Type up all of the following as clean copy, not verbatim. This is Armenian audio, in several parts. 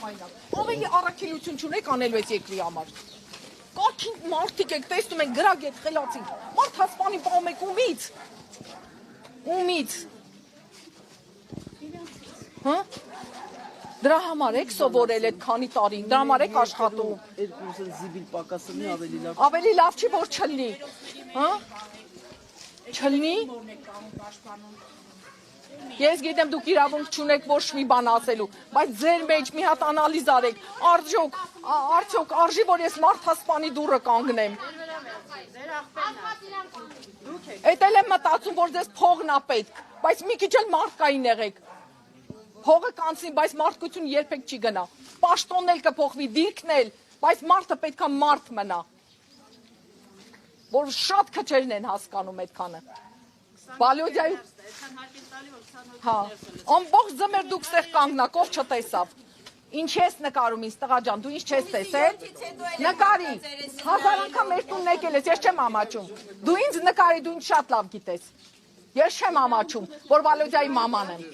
Ավելի առաքելություն չունեք անելու այս երկրի համար։ Կարգին մարդիկ եք տեսնում են գրագ եք խելացի։ Մարդ հասպանի պահում եք ումից։ Հա? Դրա համար եք սովորել այդ քանի տարի, դրա համար եք աշխատում։ Երկուսը զիբիլ պակասնի ավելի լավ։ Ավելի լավ չի որ չլինի։ Հա? Չլինի։ Ես գիտեմ դուք իրավունք չունեք ոչ մի բան ասելու, բայց ձեր մեջ մի հատ անալիզ արեք, արդյոք արժի որ ես մարդ հասպանի դուռը կանգնեմ։ Էդ էլ եմ մտածում որ ձեզ փողն ա պետք, բայց մի քիչ էլ մարդկային եղեք։ Փողը կանցնի, բայց մարդկություն երբեք չի գնա։ Պաշտոնն էլ կփոխվի, դիրքն էլ, բայց մարդը պետքա մարդ մնա։ Որ շատ քչերն են հասկանում այդքանը։ Բալյոդիայի Հա, ամբողջ ձմեր դուք ստեղ կանգնակ, ով չտեսավ։ Ինչ ես նկարում ինձ տղա ջան, դու ինչ չես տեսել։ Նկարի, 1000 անգամ մեր տունն եկել ես, ես չեմ ամաչում։ Դու ինձ նկարի, դու ինձ շատ լավ գիտես։ Ես չեմ ամաչում, որ Բալյոդիայի մաման եմ։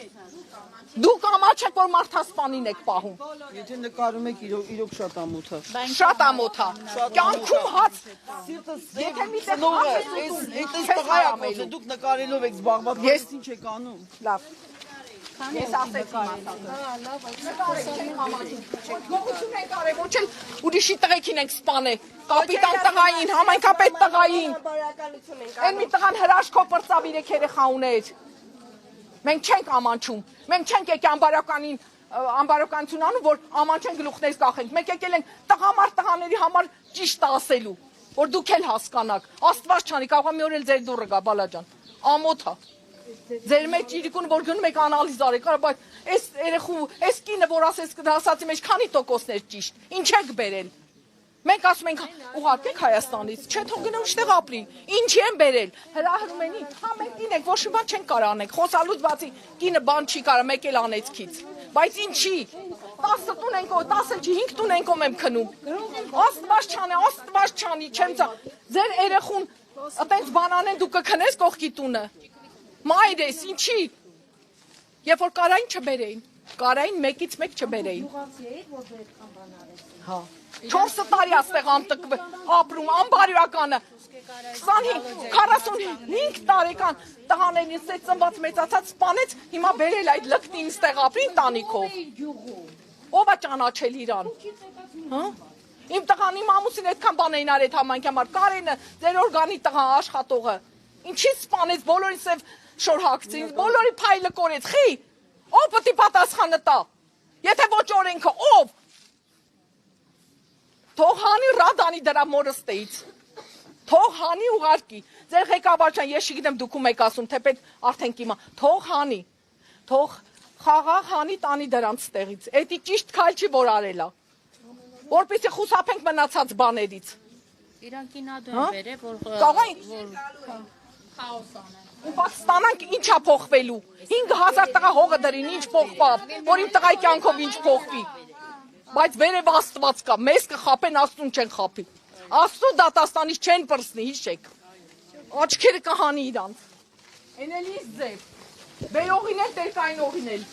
Դուք ամաչեք, որ մարդասպանին եք պահում։ Եթե նկարում եք իրոք շատ ամոթ է։ Շատ ամոթ է։ Կյանքում հաց։ Եթե մի տեղ այս տղայ ամոթ է, դուք նկարելով եք զբաղված, ես ինչ եք անում։ Լավ։ Ես ասեցի Գողություն ենք արել, ոչ էլ ուրիշի տղեկին ենք սպանել, կապիտան տղային, համայնքապետ տղային, են մի տղան հրաշքով պրծավ իրեք երեխա ուներ, մենք չենք ամանչում, մենք չենք եկի ամբարոկանություն անում, որ ամանչեն գլուխներից կախենք, մենք եկել ենք տղամարդ տղաների համար ճիշտ ասելու, որ դուք էլ հասկանաք, աստված չանի, կարող է մի օր էլ ձեր դուռը գա, բալա ջան, ամոթ է։ Ձեր մեջ իրիկուն որ գնում եք անալիզ արեք, բայց այս երեխու, այս կինը որ ասացի մեջ քանի տոկոսներ ճիշտ, ինչ եք բերել։ Մենք ասում ենք ուղարկեք Հայաստանից, չէ թող գնա ուշտեղ ապրի, ինչի են բերել, հրահրում են, հա մենք կին ենք, ոչ մի բան չենք կարող անենք, խոսալուց բացի կինը բան չի կարող, մեկ էլ անեցքից, բայց ինչի, 10 տուն ենք, 10 չի, 5 տուն ենք ում եմ քնում, աստված չանի, չեմ ծա, ձեր երեխուն այտենց բան անեն դու կքնես կողքի տունը, մայր ես, ինչի, երբ որ կարային չբերեին, կարային մեկից մեկ չբերեին, հա, 4 տարի աստեղ ապրում, ամբարյականը, 45 տարեկան տղաներին ստեղ ծնված մեծացած սպանեց, հիմա բերել այդ լկտին ստեղ ապրի ընտանիքով, ով է ճանաչել իրան, իմ տղան իմ ամուսին այդքան բան էին արել համայնքի համար, Կարենը, ձեր օրգանի տղա աշխատողը, ինչի սպանեց, բոլորին սև շոր հագցին, բոլորի փայլը կորեց, խի, ով պտի պատասխանը տա, եթե ոչ օրենքը, ով, թող հանի ռադանի դրա մորստեից, թող հանի ուղարկի, ձեր ղեկավար ջան, ես չգիտեմ դուք ում եք ասում, թեպետ արդեն կիմա, թող հանի, թող խաղաղ հանի տանի դրանց ստեղից, էդի ճիշտ քայլ չի որ արելա, որպեսզի խուսափենք մնացած բաներից։ Իրանք ինադու են բերել, որ խաոս անեն։ Ու Պակիստանանք ինչա փոխվելու, 5000 տղա հողը դրին, ինչ փոխվավ, որ իմ տղայի կյանքով ինչ փոխվի, բայց վերև աստված կա, մեզ կխապեն, աստուն չեն խապի, աստու դատաստանից չեն պրսնի, հիշեք, աչքերը կհանի իրանց, են էլ իս ձև, բերողին էլ, տերկային ողին էլ։